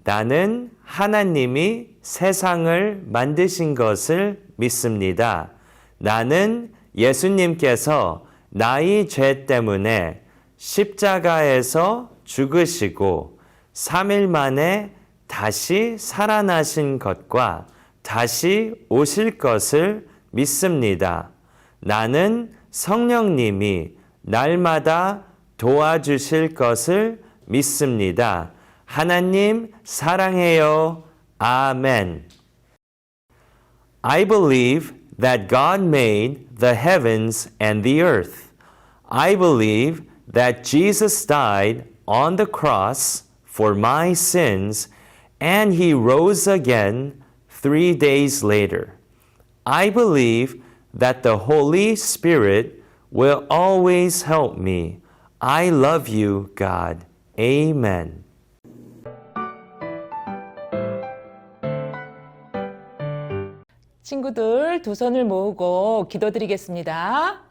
나는 하나님이 세상을 만드신 것을 믿습니다. 나는 예수님께서 나의 죄 때문에 십자가에서 죽으시고 3일 만에 다시 살아나신 것과 다시 오실 것을 믿습니다. 나는 성령님이 날마다 도와주실 것을 믿습니다. 하나님 사랑해요. 아멘. I believe that God made the heavens and the earth. I believe that Jesus died on the cross for my sins and he rose again 3 days later. I believe that the Holy Spirit will always help me. I love you, God. Amen. 친구들 두 손을 모으고 기도드리겠습니다.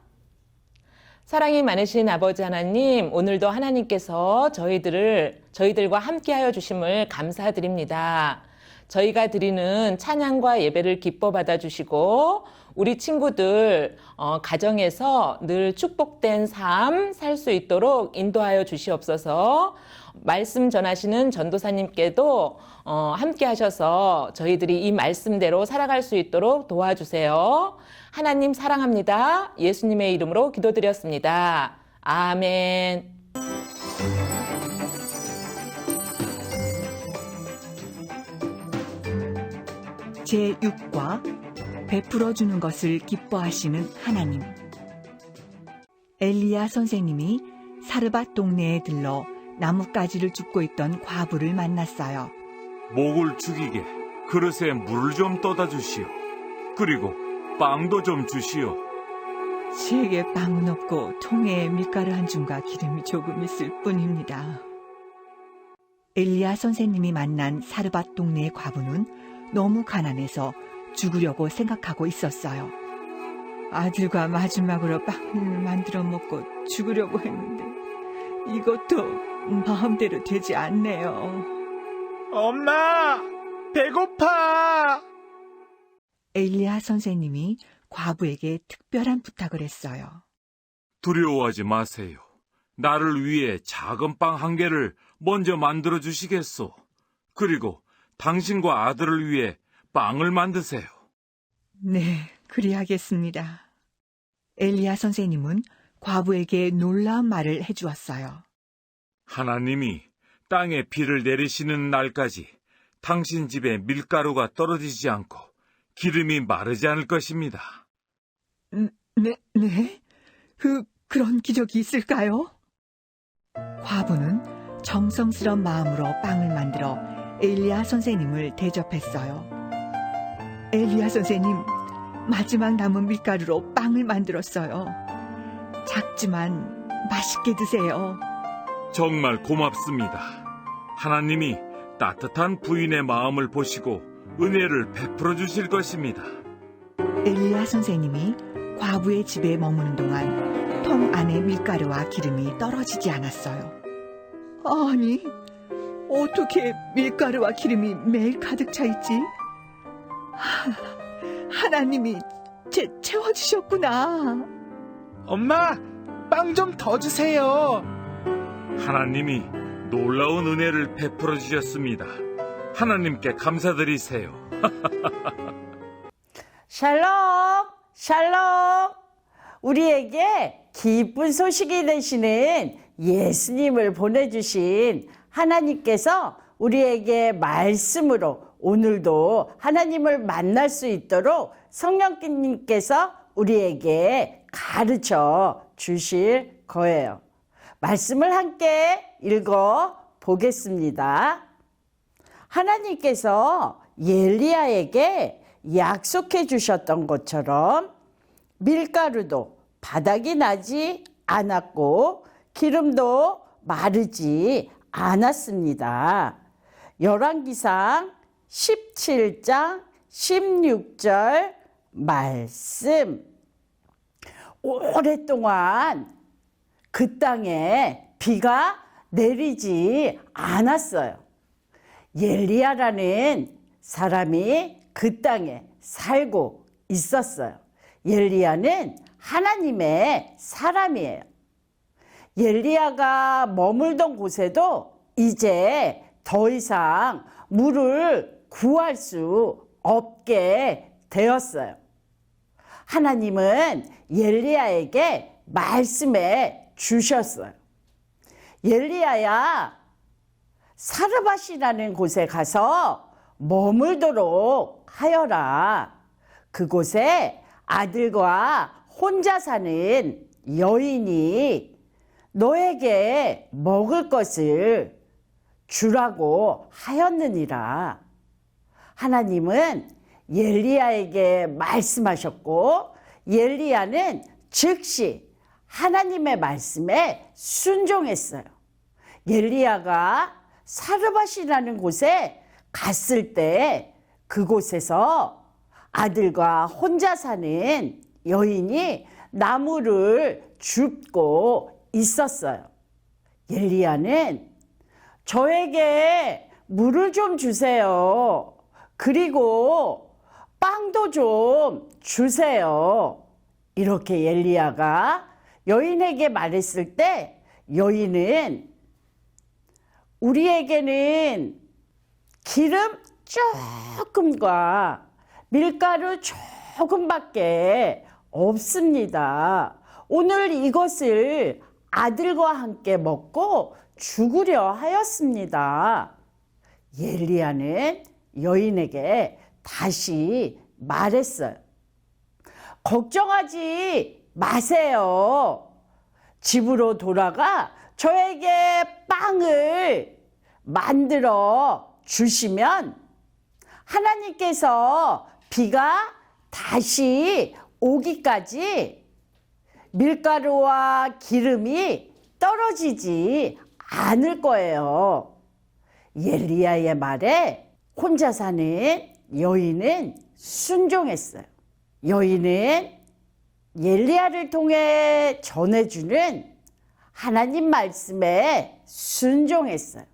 사랑이 많으신 아버지 하나님, 오늘도 하나님께서 저희들과 함께하여 주심을 감사드립니다. 저희가 드리는 찬양과 예배를 기뻐 받아주시고 우리 친구들 가정에서 늘 축복된 삶 살 수 있도록 인도하여 주시옵소서. 말씀 전하시는 전도사님께도 함께 하셔서 저희들이 이 말씀대로 살아갈 수 있도록 도와주세요. 하나님 사랑합니다. 예수님의 이름으로 기도드렸습니다. 아멘. 제6과 베풀어 주는 것을 기뻐하시는 하나님. 엘리야 선생님이 사르밧 동네에 들러 나뭇가지를 줍고 있던 과부를 만났어요. 목을 죽이게 그릇에 물을 좀 떠다 주시오. 그리고 빵도 좀 주시오. 제게 빵은 없고 통에 밀가루 한 줌과 기름이 조금 있을 뿐입니다. 엘리야 선생님이 만난 사르밧 동네의 과부는 너무 가난해서 죽으려고 생각하고 있었어요. 아들과 마지막으로 빵을 만들어 먹고 죽으려고 했는데 이것도 마음대로 되지 않네요. 엄마, 배고파! 엘리야 선생님이 과부에게 특별한 부탁을 했어요. 두려워하지 마세요. 나를 위해 작은 빵 한 개를 먼저 만들어 주시겠소. 그리고 당신과 아들을 위해 빵을 만드세요. 네, 그리하겠습니다. 엘리야 선생님은 과부에게 놀라운 말을 해주었어요. 하나님이 땅에 비를 내리시는 날까지 당신 집에 밀가루가 떨어지지 않고 기름이 마르지 않을 것입니다. 네? 그런 기적이 있을까요? 과부는 정성스러운 마음으로 빵을 만들어 엘리야 선생님을 대접했어요. 엘리야 선생님, 마지막 남은 밀가루로 빵을 만들었어요. 작지만 맛있게 드세요. 정말 고맙습니다. 하나님이 따뜻한 부인의 마음을 보시고 은혜를 베풀어 주실 것입니다. 엘리야 선생님이 과부의 집에 머무는 동안 통 안에 밀가루와 기름이 떨어지지 않았어요. 아니, 어떻게 밀가루와 기름이 매일 가득 차 있지? 하나님이 채워주셨구나. 엄마, 빵 좀 더 주세요. 하나님이 놀라운 은혜를 베풀어 주셨습니다. 하나님께 감사드리세요. 샬롬, 샬롬. 우리에게 기쁜 소식이 되시는 예수님을 보내주신 하나님께서 우리에게 말씀으로 오늘도 하나님을 만날 수 있도록 성령님께서 우리에게 가르쳐 주실 거예요. 말씀을 함께 읽어 보겠습니다. 하나님께서 엘리야에게 약속해 주셨던 것처럼 밀가루도 바닥이 나지 않았고 기름도 마르지 않았습니다. 열왕기상 17장 16절 말씀. 오랫동안 그 땅에 비가 내리지 않았어요. 엘리야라는 사람이 그 땅에 살고 있었어요. 엘리야는 하나님의 사람이에요. 엘리야가 머물던 곳에도 이제 더 이상 물을 구할 수 없게 되었어요. 하나님은 엘리야에게 말씀해 주셨어요. 엘리야야, 사르밧이라는 곳에 가서 머물도록 하여라. 그곳에 아들과 혼자 사는 여인이 너에게 먹을 것을 주라고 하였느니라. 하나님은 엘리야에게 말씀하셨고 엘리야는 즉시 하나님의 말씀에 순종했어요. 엘리야가 사르밧이라는 곳에 갔을 때 그곳에서 아들과 혼자 사는 여인이 나무를 줍고 있었어요. 엘리야는 저에게 물을 좀 주세요. 그리고 빵도 좀 주세요. 이렇게 엘리야가 여인에게 말했을 때 여인은 우리에게는 기름 조금과 밀가루 조금밖에 없습니다. 오늘 이것을 아들과 함께 먹고 죽으려 하였습니다. 엘리야는 여인에게 다시 말했어요. 걱정하지 마세요. 집으로 돌아가 저에게 빵을 만들어 주시면 하나님께서 비가 다시 오기까지 밀가루와 기름이 떨어지지 않을 거예요. 엘리야의 말에 혼자 사는 여인은 순종했어요. 여인은 엘리야를 통해 전해주는 하나님 말씀에 순종했어요.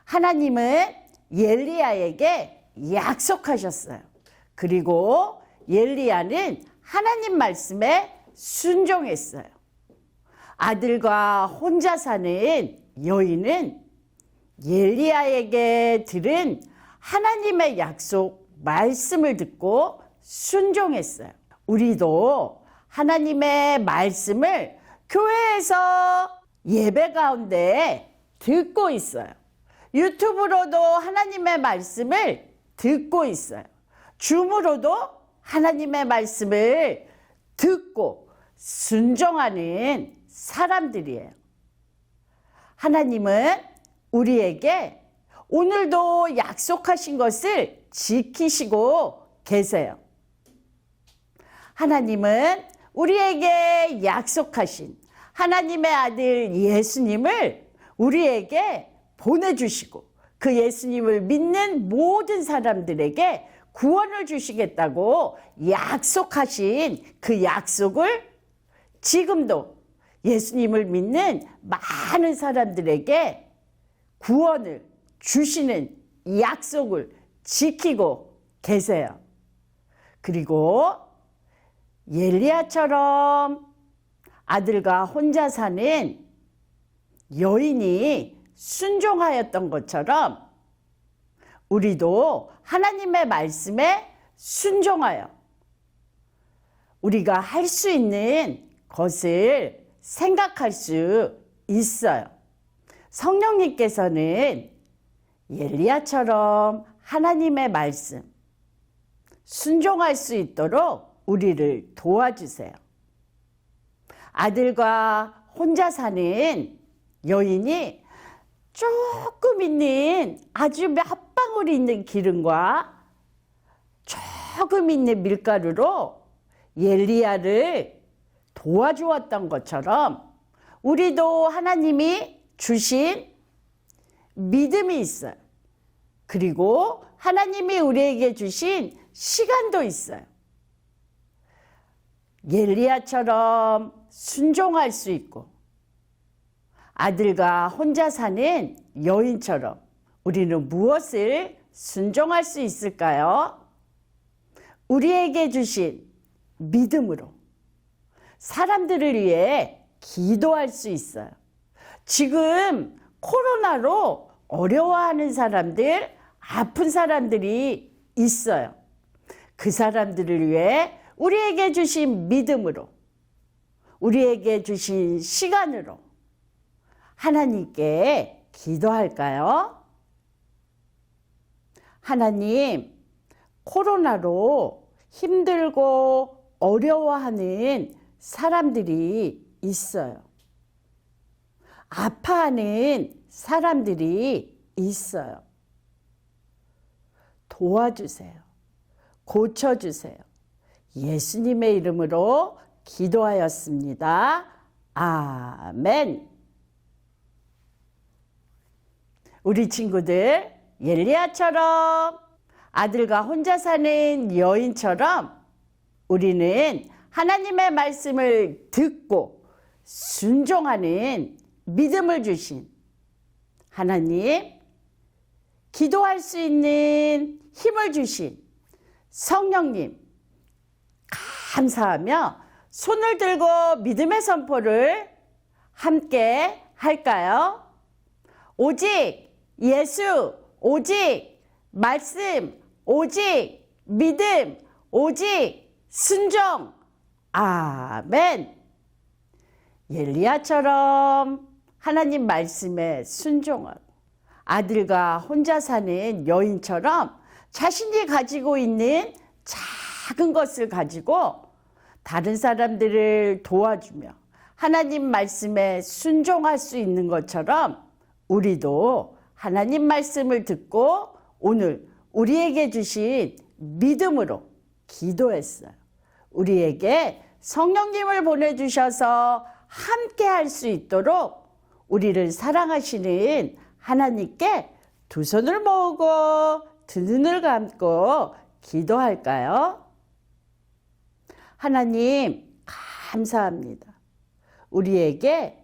하나님은 엘리야에게 약속하셨어요. 그리고 엘리야는 하나님 말씀에 순종했어요. 아들과 혼자 사는 여인은 엘리야에게 들은 하나님의 약속 말씀을 듣고 순종했어요. 우리도 하나님의 말씀을 교회에서 예배 가운데 듣고 있어요. 유튜브로도 하나님의 말씀을 듣고 있어요. 줌으로도 하나님의 말씀을 듣고 순종하는 사람들이에요. 하나님은 우리에게 오늘도 약속하신 것을 지키시고 계세요. 하나님은 우리에게 약속하신 하나님의 아들 예수님을 우리에게 보내주시고 그 예수님을 믿는 모든 사람들에게 구원을 주시겠다고 약속하신 그 약속을 지금도 예수님을 믿는 많은 사람들에게 구원을 주시는 약속을 지키고 계세요. 그리고 엘리야처럼 아들과 혼자 사는 여인이 순종하였던 것처럼 우리도 하나님의 말씀에 순종하여 우리가 할 수 있는 것을 생각할 수 있어요. 성령님께서는 엘리야처럼 하나님의 말씀 순종할 수 있도록 우리를 도와주세요. 아들과 혼자 사는 여인이 조금 있는 아주 몇 방울 있는 기름과 조금 있는 밀가루로 엘리야를 도와주었던 것처럼 우리도 하나님이 주신 믿음이 있어요. 그리고 하나님이 우리에게 주신 시간도 있어요. 엘리야처럼 순종할 수 있고 아들과 혼자 사는 여인처럼 우리는 무엇을 순종할 수 있을까요? 우리에게 주신 믿음으로 사람들을 위해 기도할 수 있어요. 지금 코로나로 어려워하는 사람들, 아픈 사람들이 있어요. 그 사람들을 위해 우리에게 주신 믿음으로, 우리에게 주신 시간으로 하나님께 기도할까요? 하나님, 코로나로 힘들고 어려워하는 사람들이 있어요. 아파하는 사람들이 있어요. 도와주세요. 고쳐주세요. 예수님의 이름으로 기도하였습니다. 아멘. 우리 친구들, 엘리야처럼 아들과 혼자 사는 여인처럼 우리는 하나님의 말씀을 듣고 순종하는 믿음을 주신 하나님, 기도할 수 있는 힘을 주신 성령님, 감사하며 손을 들고 믿음의 선포를 함께 할까요? 오직 예수, 오직 말씀, 오직 믿음, 오직 순종. 아멘. 엘리야처럼 하나님 말씀에 순종하고 아들과 혼자 사는 여인처럼 자신이 가지고 있는 작은 것을 가지고 다른 사람들을 도와주며 하나님 말씀에 순종할 수 있는 것처럼 우리도 하나님 말씀을 듣고 오늘 우리에게 주신 믿음으로 기도했어요. 우리에게 성령님을 보내주셔서 함께 할 수 있도록 우리를 사랑하시는 하나님께 두 손을 모으고 두 눈을 감고 기도할까요? 하나님, 감사합니다. 우리에게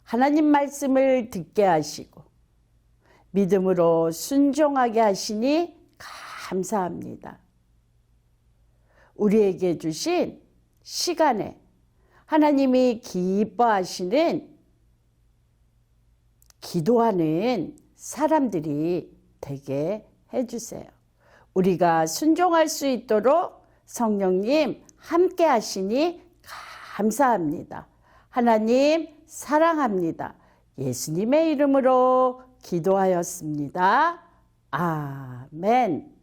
하나님 말씀을 듣게 하시고 믿음으로 순종하게 하시니 감사합니다. 우리에게 주신 시간에 하나님이 기뻐하시는 기도하는 사람들이 되게 해주세요. 우리가 순종할 수 있도록 성령님 함께 하시니 감사합니다. 하나님 사랑합니다. 예수님의 이름으로 기도하였습니다. 아멘.